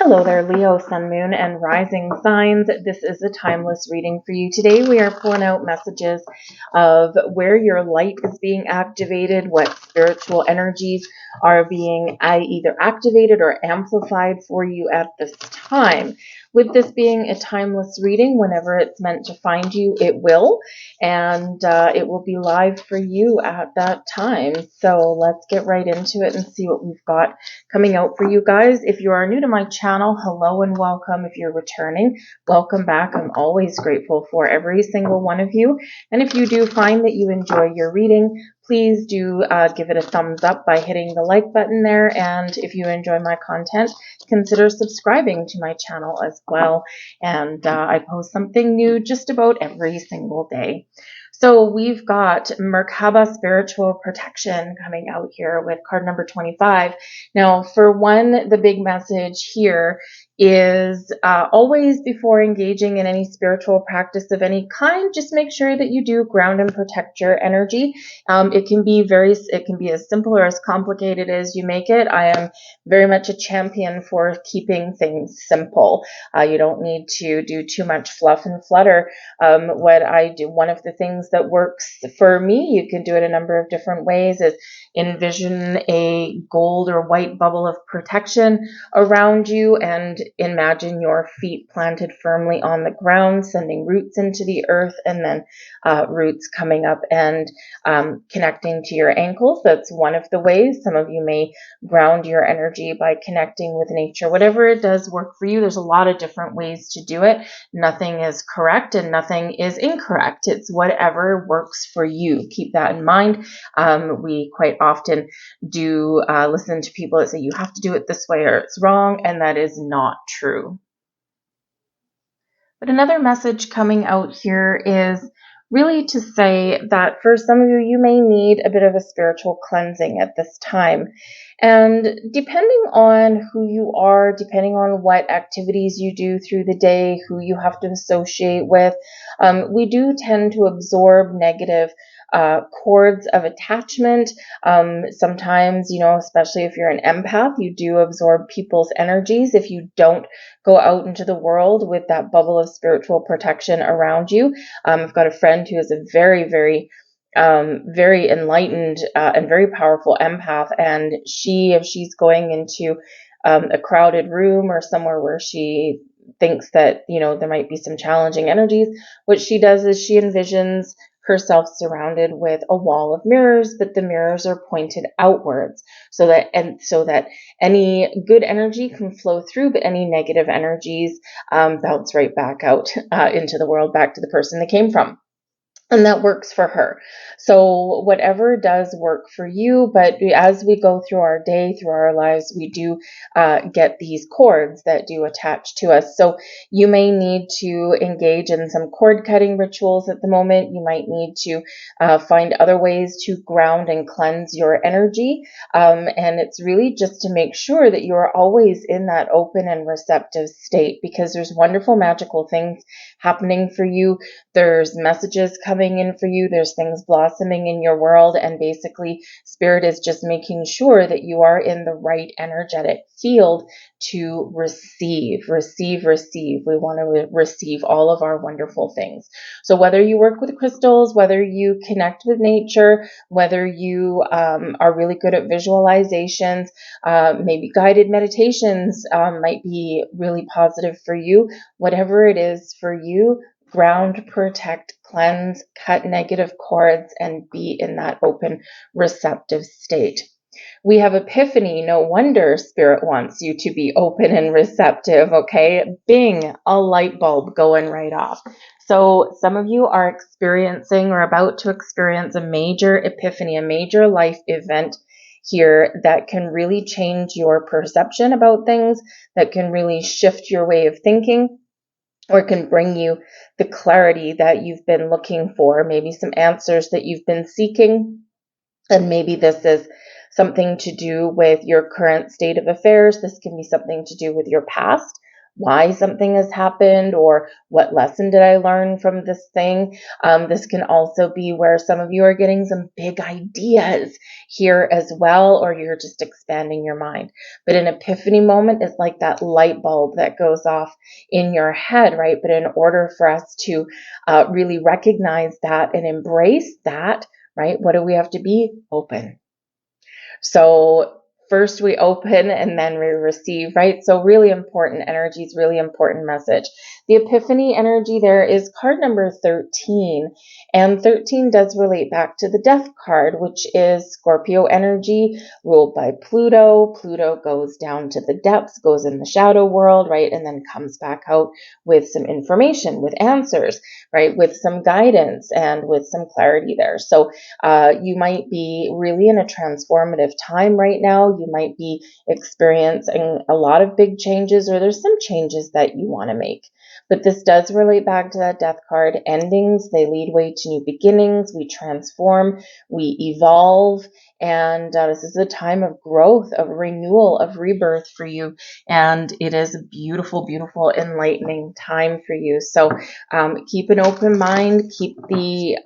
Hello there, Leo, Sun, Moon, and Rising signs. This is a timeless reading for you. Today we are pulling out messages of where your light is being activated, what spiritual energies are being either activated or amplified for you at this time. With this being a timeless reading, whenever it's meant to find you, it will. And it will be live for you at that time. So let's get right into it and see what we've got coming out for you guys. If you are new to my channel, hello and welcome. If you're returning, welcome back. I'm always grateful for every single one of you. And if you do find that you enjoy your reading, please do give it a thumbs up by hitting the like button there. And if you enjoy my content, consider subscribing to my channel as well. And I post something new just about every single day. So we've got Merkaba Spiritual Protection coming out here with card number 25. Now, for one, the big message here is always before engaging in any spiritual practice of any kind, just make sure that you do ground and protect your energy. It can be as simple or as complicated as you make it. I am very much a champion for keeping things simple. You don't need to do too much fluff and flutter. What I do, one of the things that works for me, you can do it a number of different ways, is envision a gold or white bubble of protection around you and imagine your feet planted firmly on the ground, sending roots into the earth, and then roots coming up and connecting to your ankles. That's one of the ways. Some of you may ground your energy by connecting with nature. Whatever it does work for you, there's a lot of different ways to do it. Nothing is correct and nothing is incorrect. It's whatever works for you. Keep that in mind. We quite often do listen to people that say you have to do it this way or it's wrong, and that is not true. But another message coming out here is really to say that for some of you, you may need a bit of a spiritual cleansing at this time. And depending on who you are, depending on what activities you do through the day, who you have to associate with, we do tend to absorb negative cords of attachment. Sometimes, especially if you're an empath, you do absorb people's energies if you don't go out into the world with that bubble of spiritual protection around you. I've got a friend who is a very, very very enlightened and very powerful empath, and if she's going into a crowded room or somewhere where she thinks that there might be some challenging energies, what she does is she envisions herself surrounded with a wall of mirrors, but the mirrors are pointed outwards so that any good energy can flow through, but any negative energies bounce right back out into the world, back to the person they came from. And that works for her. So whatever does work for you, but as we go through our day, through our lives, we do get these cords that do attach to us. So you may need to engage in some cord cutting rituals at the moment. You might need to find other ways to ground and cleanse your energy. And it's really just to make sure that you are always in that open and receptive state, because there's wonderful, magical things happening for you. There's messages coming in for you. There's things blossoming in your world. And basically, Spirit is just making sure that you are in the right energetic field to receive. We want to receive all of our wonderful things. So whether you work with crystals, whether you connect with nature, whether you are really good at visualizations, maybe guided meditations might be really positive for you. Whatever it is for you, ground, protect, cleanse, cut negative cords, and be in that open, receptive state. We have Epiphany. No wonder Spirit wants you to be open and receptive, okay? Bing, a light bulb going right off. So some of you are experiencing or about to experience a major epiphany, a major life event here that can really change your perception about things, that can really shift your way of thinking, or can bring you the clarity that you've been looking for, maybe some answers that you've been seeking. And maybe this is something to do with your current state of affairs. This can be something to do with your past. why something has happened or what lesson did I learn from this thing. This can also be where some of you are getting some big ideas here as well, or you're just expanding your mind. But an epiphany moment is like that light bulb that goes off in your head, right? But in order for us to really recognize that and embrace that, right, what do we have to be? Open. So first we open and then we receive, right? So really important energies, really important message. The epiphany energy there is card number 13, and 13 does relate back to the death card, which is Scorpio energy ruled by Pluto. Pluto goes down to the depths, goes in the shadow world, right? And then comes back out with some information, with answers, right? With some guidance and with some clarity there. So you might be really in a transformative time right now. You might be experiencing a lot of big changes, or there's some changes that you want to make. But this does relate back to that death card. Endings, they lead way to new beginnings. We transform, we evolve, and this is a time of growth, of renewal, of rebirth for you. And it is a beautiful, beautiful, enlightening time for you. So keep an open mind, keep the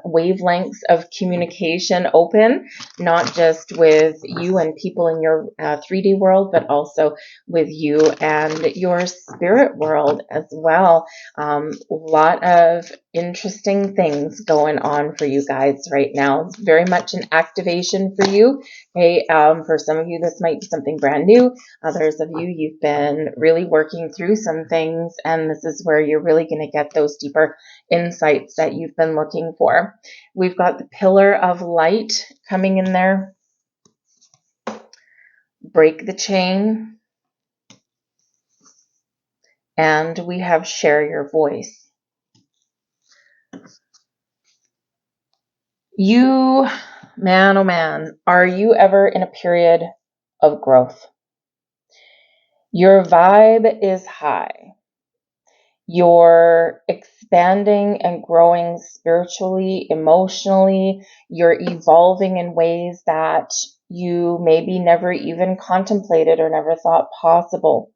wavelengths of communication open, not just with you and people in your 3D world, but also with you and your spirit world as well. A lot of interesting things going on for you guys right now. It's very much an activation for you. Okay, for some of you, this might be something brand new. Others of you, you've been really working through some things, and this is where you're really going to get those deeper insights that you've been looking for. We've got the pillar of light coming in there. Break the chain. And we have share your voice. You, man, oh man, are you ever in a period of growth? Your vibe is high. You're expanding and growing spiritually, emotionally. You're evolving in ways that you maybe never even contemplated or never thought possible.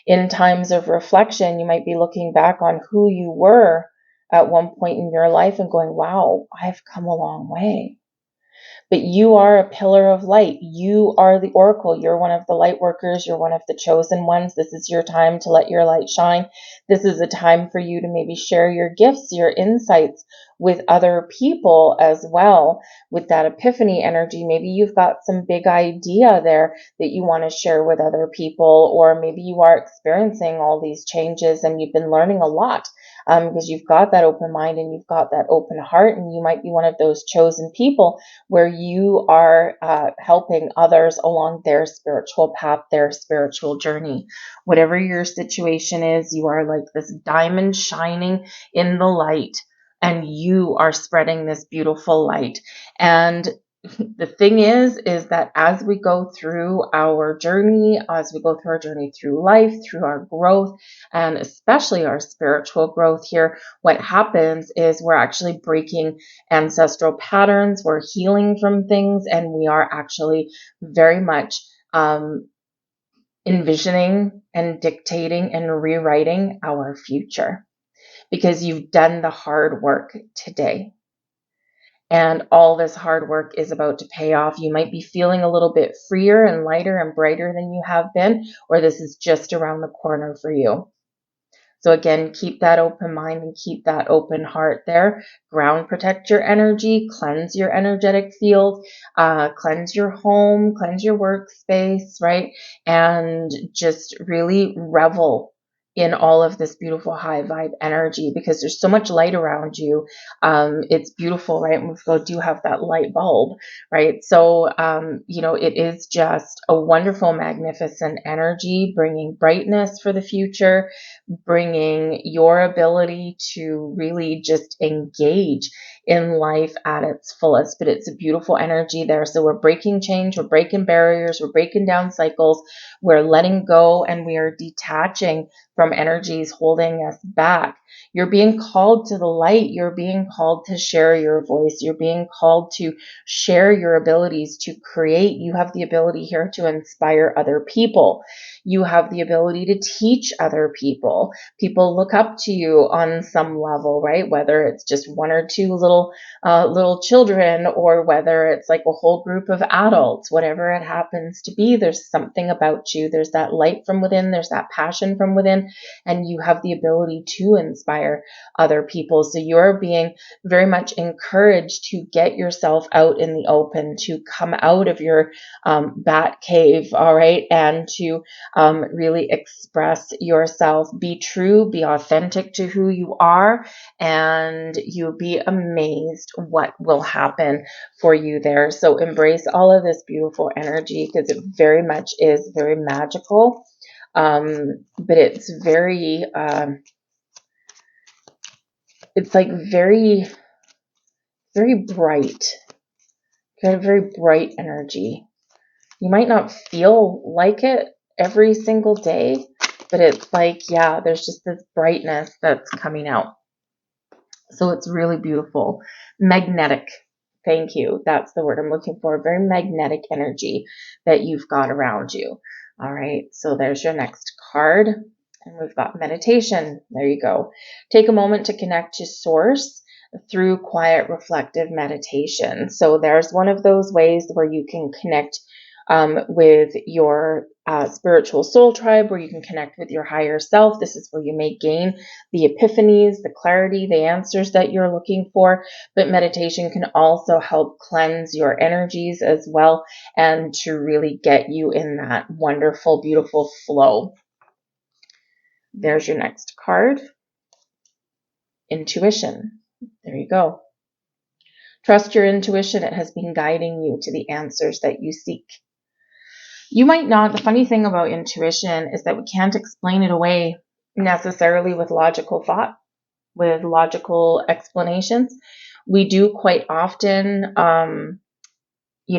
In times of reflection, you might be looking back on who you were at one point in your life and going, wow, I've come a long way. But you are a pillar of light. You are the oracle. You're one of the light workers. You're one of the chosen ones. This is your time to let your light shine. This is a time for you to maybe share your gifts, your insights with other people as well. With that epiphany energy, maybe you've got some big idea there that you want to share with other people, or maybe you are experiencing all these changes and you've been learning a lot. Because you've got that open mind and you've got that open heart, and you might be one of those chosen people where you are helping others along their spiritual path, their spiritual journey. Whatever your situation is, you are like this diamond shining in the light, and you are spreading this beautiful light. And the thing is that as we go through our journey, through life, through our growth, and especially our spiritual growth here, what happens is we're actually breaking ancestral patterns, we're healing from things, and we are actually very much envisioning and dictating and rewriting our future, because you've done the hard work today. And all this hard work is about to pay off. You might be feeling a little bit freer and lighter and brighter than you have been, or this is just around the corner for you. So again, keep that open mind and keep that open heart there. Ground protect your energy, cleanse your energetic field, cleanse your home, cleanse your workspace, right? And just really revel in all of this beautiful high vibe energy, because there's so much light around you. It's beautiful, right? And we do have that light bulb, right? So, it is just a wonderful, magnificent energy, bringing brightness for the future, bringing your ability to really just engage in life at its fullest. But it's a beautiful energy there. So we're breaking change, we're breaking barriers, we're breaking down cycles, we're letting go, and we are detaching from energies holding us back. You're being called to the light. You're being called to share your voice. You're being called to share your abilities to create. You have the ability here to inspire other people. You have the ability to teach other people. People look up to you on some level, right? Whether it's just one or two little children, or whether it's like a whole group of adults, whatever it happens to be, there's something about you. There's that light from within. There's that passion from within, and you have the ability to inspire other people. So you're being very much encouraged to get yourself out in the open, to come out of your bat cave, all right, and to really express yourself. Be true, be authentic to who you are, and you'll be amazed what will happen for you there. So embrace all of this beautiful energy, because it very much is very magical. But it's very, it's like very, very bright. Got a very bright energy. You might not feel like it every single day, but it's like, yeah, there's just this brightness that's coming out. So it's really beautiful. Magnetic. Thank you. That's the word I'm looking for. Very magnetic energy that you've got around you. All right. So there's your next card. And we've got meditation. There you go. Take a moment to connect to source through quiet, reflective meditation. So there's one of those ways where you can connect with your spiritual soul tribe, where you can connect with your higher self. This is where you may gain the epiphanies, the clarity, the answers that you're looking for. But meditation can also help cleanse your energies as well, and to really get you in that wonderful, beautiful flow. There's your next card. Intuition. There you go. Trust your intuition. It has been guiding you to the answers that you seek. You might not. The funny thing about intuition is that we can't explain it away necessarily with logical thought, with logical explanations. We do quite often, we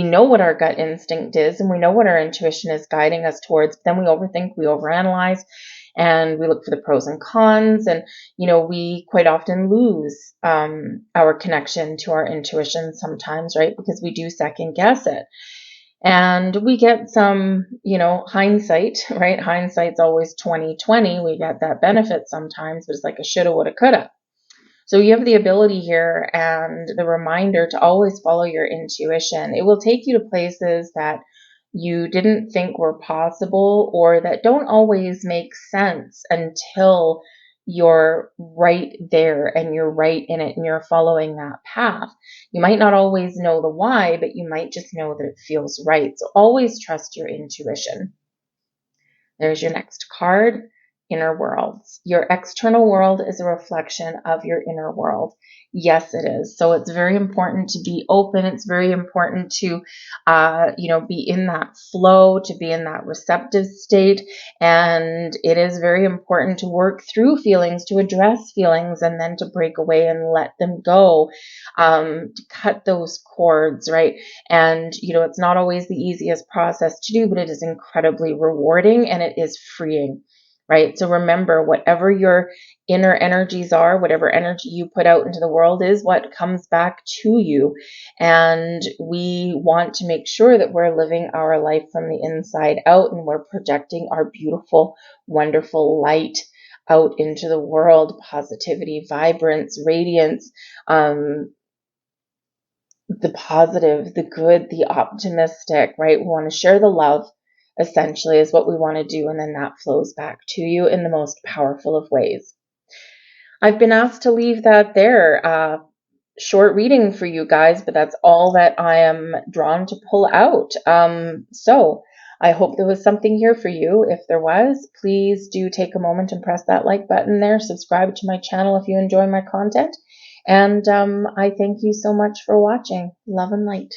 know what our gut instinct is, and we know what our intuition is guiding us towards. But then we overthink, we overanalyze, and we look for the pros and cons. And, we quite often lose our connection to our intuition sometimes, right? Because we do second guess it. And we get some, hindsight, right? Hindsight's always 20/20. We get that benefit sometimes, but it's like a shoulda, woulda, coulda. So you have the ability here and the reminder to always follow your intuition. It will take you to places that you didn't think were possible, or that don't always make sense until you're right there and you're right in it and you're following that path. You might not always know the why, but you might just know that it feels right. So always trust your intuition. There's your next card. Inner worlds. Your external world is a reflection of your inner world. Yes, it is. So it's very important to be open. It's very important to, be in that flow, to be in that receptive state. And it is very important to work through feelings, to address feelings, and then to break away and let them go, to cut those cords, right? And, it's not always the easiest process to do, but it is incredibly rewarding, and it is freeing. Right? So remember, whatever your inner energies are, whatever energy you put out into the world is what comes back to you. And we want to make sure that we're living our life from the inside out, and we're projecting our beautiful, wonderful light out into the world. Positivity, vibrance, radiance, the positive, the good, the optimistic, right? We want to share the love, essentially, is what we want to do, and then that flows back to you in the most powerful of ways. I've been asked to leave that there. Short reading for you guys, but that's all that I am drawn to pull out. So I hope there was something here for you. If there was, please do take a moment and press that like button there. Subscribe to my channel if you enjoy my content. And I thank you so much for watching. Love and light.